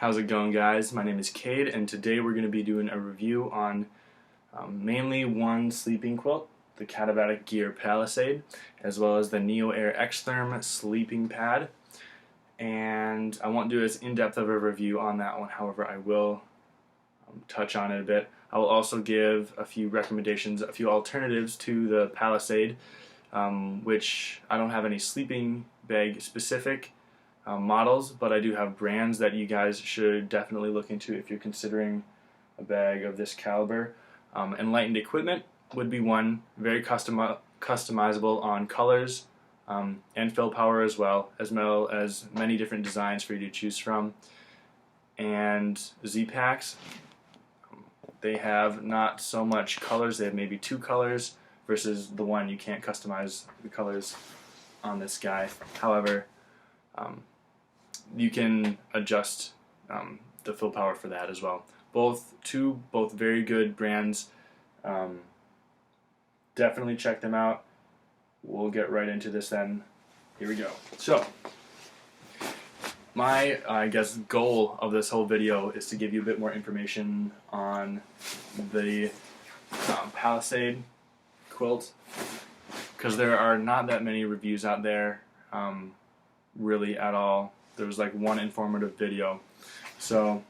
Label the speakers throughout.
Speaker 1: How's it going, guys? My name is Cade, and today we're going to be doing a review on mainly one sleeping quilt, the Katabatic Gear Palisade, as well as the NeoAir Xtherm sleeping pad. And I won't do as in-depth of a review on that one, however I will touch on it a bit. I will also give a few recommendations, a few alternatives to the Palisade, which I don't have any sleeping bag specific models, but I do have brands that you guys should definitely look into if you're considering a bag of this caliber. Enlightened equipment would be one, very customizable on colors and fill power as well as many different designs for you to choose from. And Z-Packs, they have not so much colors, they have maybe 2 colors versus the one you can't customize the colors on this guy. However, you can adjust the fill power for that as well. Both very good brands. Definitely check them out. We'll get right into this then. Here we go. So, my, goal of this whole video is to give you a bit more information on the Palisade quilt, because there are not that many reviews out there, really at all. There was like one informative video. So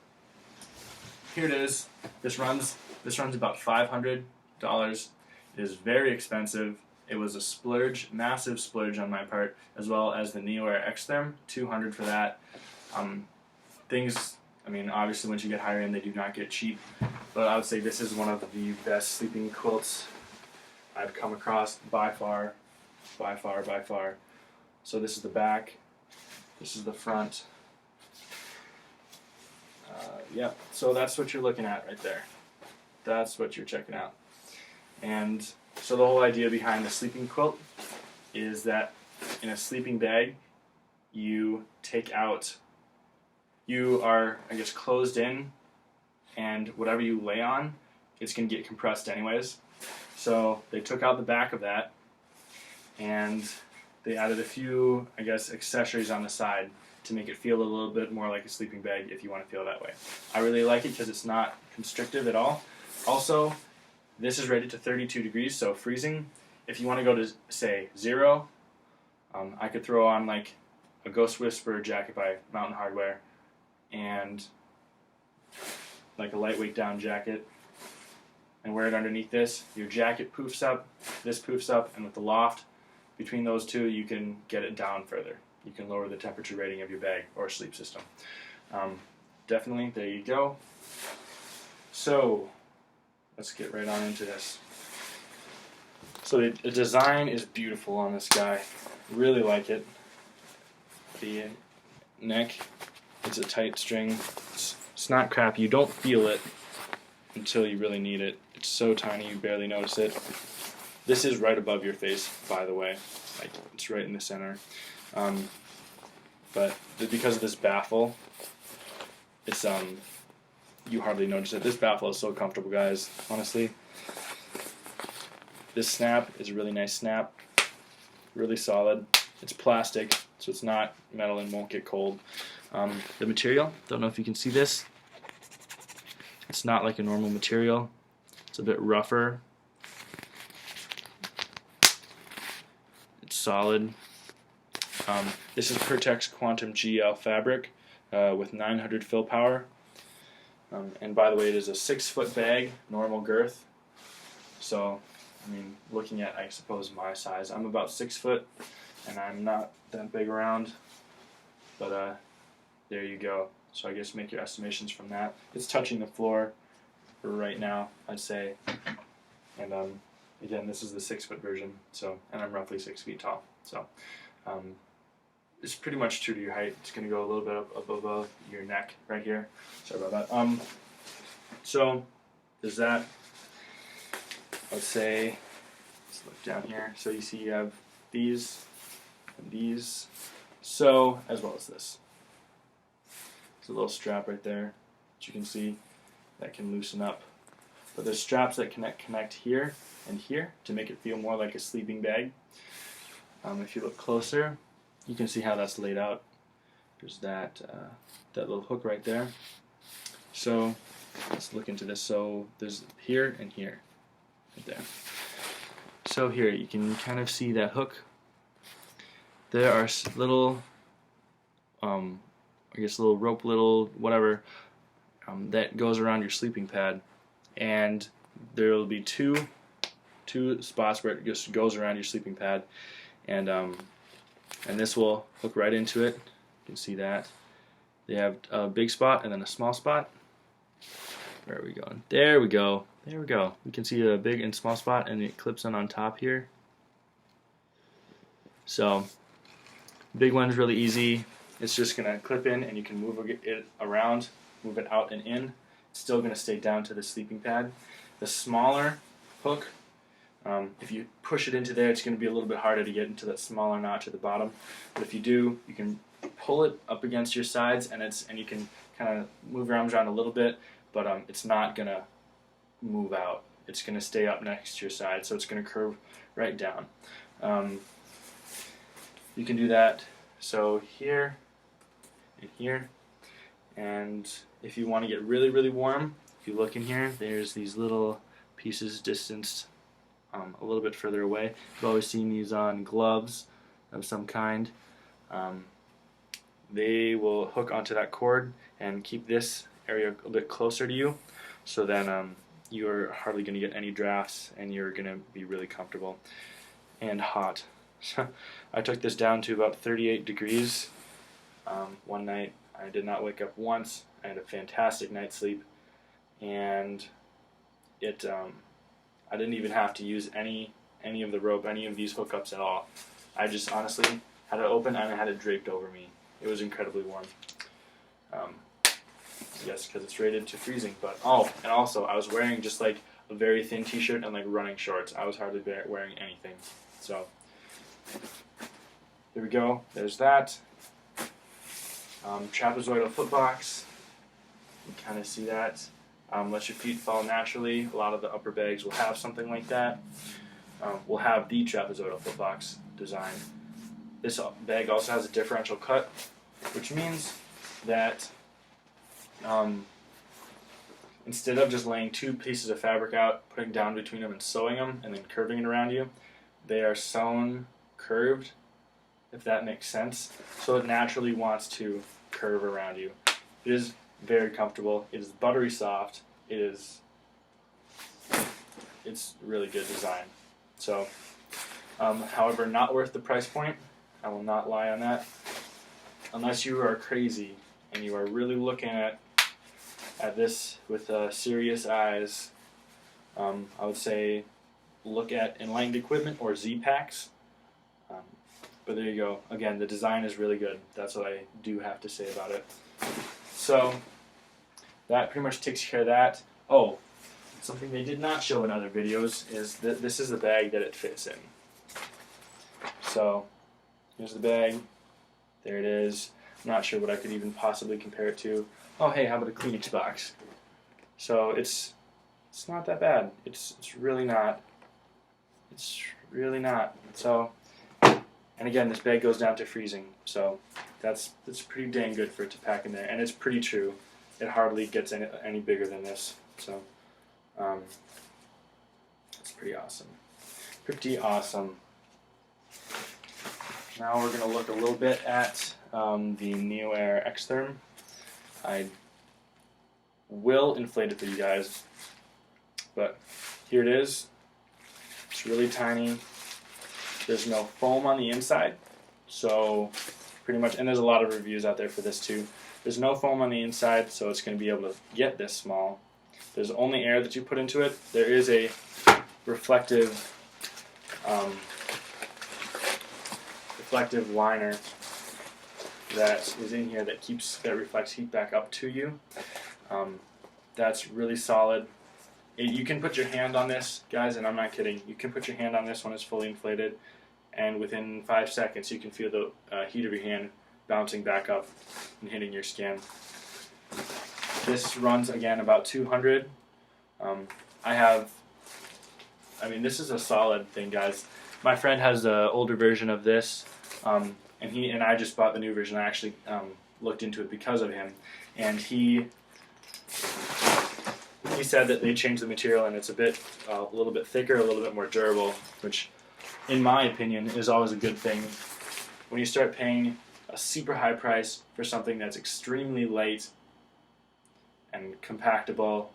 Speaker 1: here it is. This runs about $500. It is very expensive. It was a splurge, massive splurge on my part, as well as the NeoAir Xtherm, $200 for that. Obviously once you get higher end, they do not get cheap, but I would say this is one of the best sleeping quilts I've come across by far. So this is the back, this is the front. Yep, so that's what you're looking at right there. That's what you're checking out. And so the whole idea behind the sleeping quilt is that in a sleeping bag, you are, closed in, and whatever you lay on, it's going to get compressed anyways. So they took out the back of that, and they added a few, accessories on the side to make it feel a little bit more like a sleeping bag if you want to feel that way. I really like it because it's not constrictive at all. Also, this is rated to 32 degrees, so freezing. If you want to go to, say, 0, I could throw on like a Ghost Whisperer jacket by Mountain Hardwear and like a lightweight down jacket and wear it underneath this. Your jacket poofs up, this poofs up, and with the loft between those two, you can get it down further. You can lower the temperature rating of your bag or sleep system. Definitely, there you go. So, let's get right on into this. So the design is beautiful on this guy. Really like it. The neck, it's a tight string. It's not crap. You don't feel it until you really need it. It's so tiny you barely notice it. This is right above your face, by the way. Like, it's right in the center. But because of this baffle, it's you hardly notice it. This baffle is so comfortable, guys, honestly. This snap is a really nice snap, really solid. It's plastic, so it's not metal and won't get cold. The material, don't know if you can see this. It's not like a normal material. It's a bit rougher. It's solid. This is Pertex Quantum GL fabric with 900 fill power. And by the way, it is a 6-foot bag, normal girth. So, looking at, I suppose, my size, I'm about 6 foot, and I'm not that big around. But there you go. So I guess make your estimations from that. It's touching the floor right now, I'd say. And again, this is the 6-foot version. So, and I'm roughly 6 feet tall. So. It's pretty much true to your height. It's going to go a little bit up above your neck right here. Sorry about that. So there's that. Let's say, let's look down here. So you see you have these and these. So, as well as this. There's a little strap right there that you can see that can loosen up. But there's straps that connect here and here to make it feel more like a sleeping bag. If you look closer, you can see how that's laid out. there's that that little hook right there. So let's look into this. So there's here and here, right there. So here you can kind of see that hook. There are little, I guess little rope, little whatever, that goes around your sleeping pad, and there will be two spots where it just goes around your sleeping pad, and this will hook right into it. You can see that. They have a big spot and then a small spot. Where are we going? There we go. There we go. We can see a big and small spot, and it clips on top here. So, big one's really easy. It's just going to clip in, and you can move it around, move it out and in. It's still going to stay down to the sleeping pad. The smaller hook, if you push it into there, it's going to be a little bit harder to get into that smaller notch at the bottom. But if you do, you can pull it up against your sides, and you can kind of move your arms around a little bit, but it's not going to move out. It's going to stay up next to your side, so it's going to curve right down. You can do that. So here and here, and if you want to get really, really warm, if you look in here, there's these little pieces distanced a little bit further away. You've always seen these on gloves of some kind. They will hook onto that cord and keep this area a bit closer to you, so then you're hardly going to get any drafts, and you're going to be really comfortable and hot. I took this down to about 38 degrees one night. I did not wake up once. I had a fantastic night's sleep, and I didn't even have to use any of the rope, any of these hookups at all. I just honestly had it open and I had it draped over me. It was incredibly warm. Yes, because it's rated to freezing. But and also I was wearing just like a very thin t-shirt and like running shorts. I was hardly wearing anything. So there we go. There's that. Trapezoidal foot box. You can kind of see that. Let your feet fall naturally. A lot of the upper bags will have something like that. We'll have the trapezoidal foot box design. This bag also has a differential cut, which means that instead of just laying two pieces of fabric out, putting down between them and sewing them, and then curving it around you, they are sewn curved, if that makes sense. So it naturally wants to curve around you. It is very comfortable. It is buttery soft. It's really good design. So, however, not worth the price point. I will not lie on that. Unless you are crazy and you are really looking at this with serious eyes, I would say look at Enlightened Equipment or Z-Packs. But there you go. Again, the design is really good. That's what I do have to say about it. So that pretty much takes care of that. Oh, something they did not show in other videos is that this is the bag that it fits in. So here's the bag. There it is. I'm not sure what I could even possibly compare it to. Oh, hey, how about a Kleenex box? So it's not that bad. It's really not. It's really not. So, and again, this bag goes down to freezing. So that's pretty dang good for it to pack in there, and it's pretty true. It hardly gets any bigger than this. So it's pretty awesome. Pretty awesome. Now we're going to look a little bit at the NeoAir Xtherm. I will inflate it for you guys, but here it is. It's really tiny. There's no foam on the inside, so pretty much, and there's a lot of reviews out there for this too. There's no foam on the inside, so it's going to be able to get this small. There's only air that you put into it. There is a reflective liner that is in here that reflects heat back up to you. That's really solid. You can put your hand on this, guys, and I'm not kidding. You can put your hand on this when it's fully inflated, and within 5 seconds you can feel the heat of your hand bouncing back up and hitting your skin. This runs, again, about 200. This is a solid thing, guys. My friend has the older version of this, and I just bought the new version. I actually looked into it because of him, and he said that they changed the material and it's a little bit thicker, a little bit more durable, which, in my opinion, is always a good thing. When you start paying a super high price for something that's extremely light and compactable,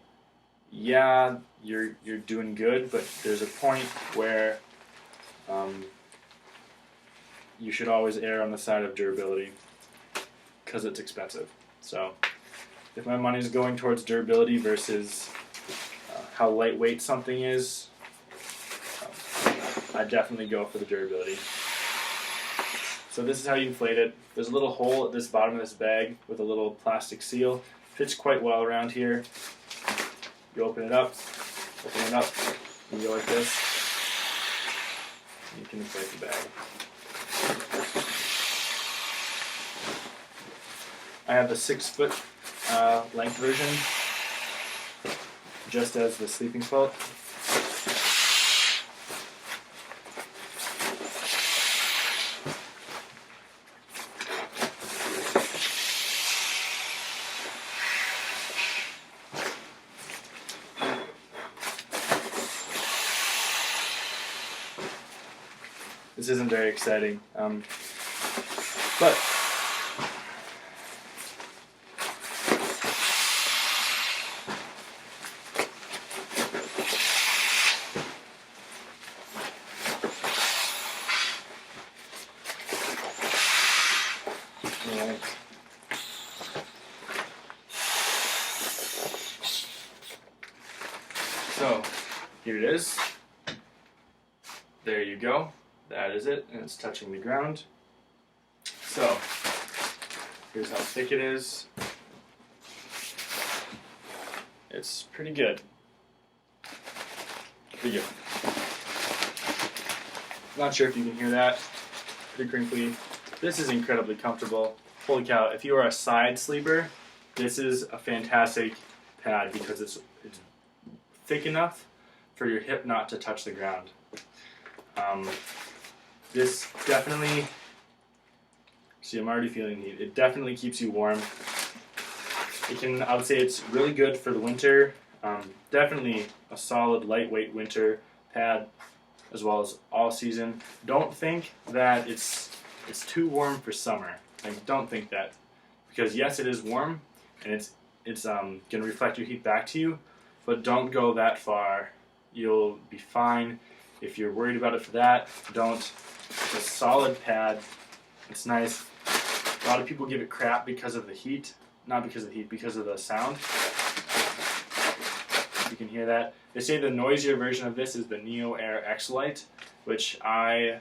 Speaker 1: yeah, you're doing good, but there's a point where you should always err on the side of durability because it's expensive. So if my money's going towards durability versus how lightweight something is, I definitely go for the durability. So this is how you inflate it. There's a little hole at this bottom of this bag with a little plastic seal. Fits quite well around here. You open it up, you go like this, and you can inflate the bag. I have the 6-foot length version, just as the sleeping quilt. This isn't very exciting, but so here it is. There you go. That is it, and it's touching the ground. So here's how thick it is. It's pretty good. Pretty good. Not sure if you can hear that. Pretty crinkly. This is incredibly comfortable. Holy cow, if you are a side sleeper, this is a fantastic pad because it's thick enough for your hip not to touch the ground. This definitely, see, I'm already feeling heat. It definitely keeps you warm. I would say it's really good for the winter. Definitely a solid, lightweight winter pad, as well as all season. Don't think that it's too warm for summer. Like, don't think that, because yes, it is warm, and it's going to reflect your heat back to you, but don't go that far. You'll be fine. If you're worried about it for that, don't. It's a solid pad. It's nice. A lot of people give it crap because of the heat. Not because of the heat, because of the sound. You can hear that. They say the noisier version of this is the NeoAir X-Lite, which I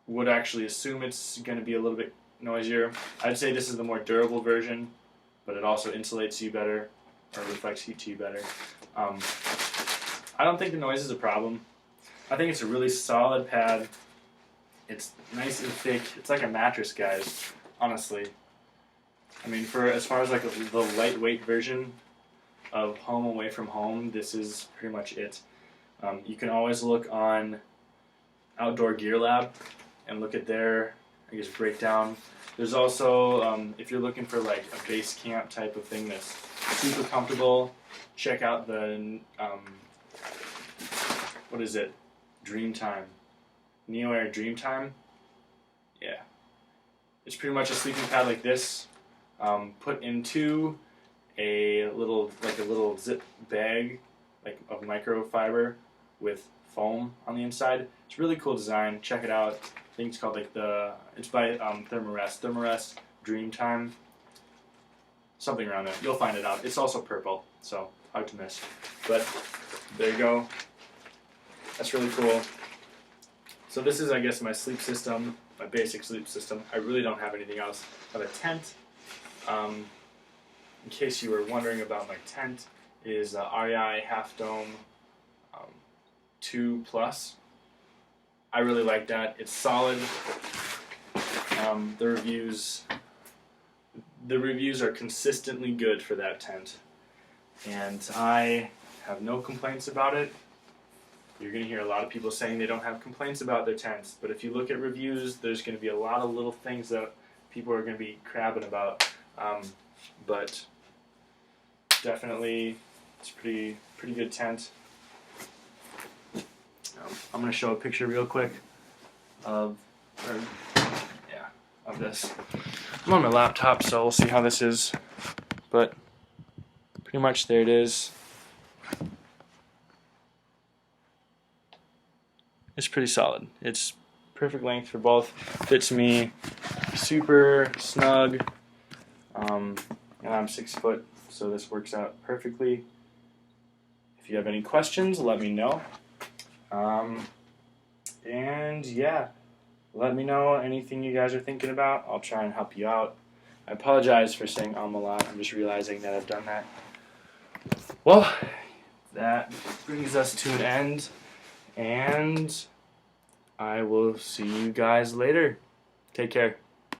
Speaker 1: would actually assume it's going to be a little bit noisier. I'd say this is the more durable version, but it also insulates you better, or reflects heat to you better. I don't think the noise is a problem. I think it's a really solid pad. It's nice and thick. It's like a mattress, guys, honestly. I mean, as far as like the lightweight version of home away from home, this is pretty much it. You can always look on Outdoor Gear Lab and look at their, I guess, breakdown. There's also, if you're looking for like a base camp type of thing that's super comfortable, check out the, what is it? Dreamtime. NeoAir Dreamtime. Yeah. It's pretty much a sleeping pad like this, put into a little zip bag, like of microfiber with foam on the inside. It's a really cool design. Check it out. I think it's called it's by Thermarest Dreamtime. Something around there. You'll find it out. It's also purple, so hard to miss. But there you go. That's really cool. So this is, I guess, my sleep system, my basic sleep system. I really don't have anything else. I have a tent. In case you were wondering about my tent, is REI Half Dome 2 Plus. I really like that. It's solid. The reviews are consistently good for that tent, and I have no complaints about it. You're going to hear a lot of people saying they don't have complaints about their tents, but if you look at reviews, there's going to be a lot of little things that people are going to be crabbing about. But definitely, it's pretty good tent. I'm going to show a picture real quick of this. I'm on my laptop, so we'll see how this is. But pretty much there it is. It's pretty solid. It's perfect length for both. Fits me super snug. And I'm 6 foot, so this works out perfectly. If you have any questions, let me know. And yeah, let me know anything you guys are thinking about. I'll try and help you out. I apologize for saying a lot. I'm just realizing that I've done that. Well, that brings us to an end, and I will see you guys later. Take care.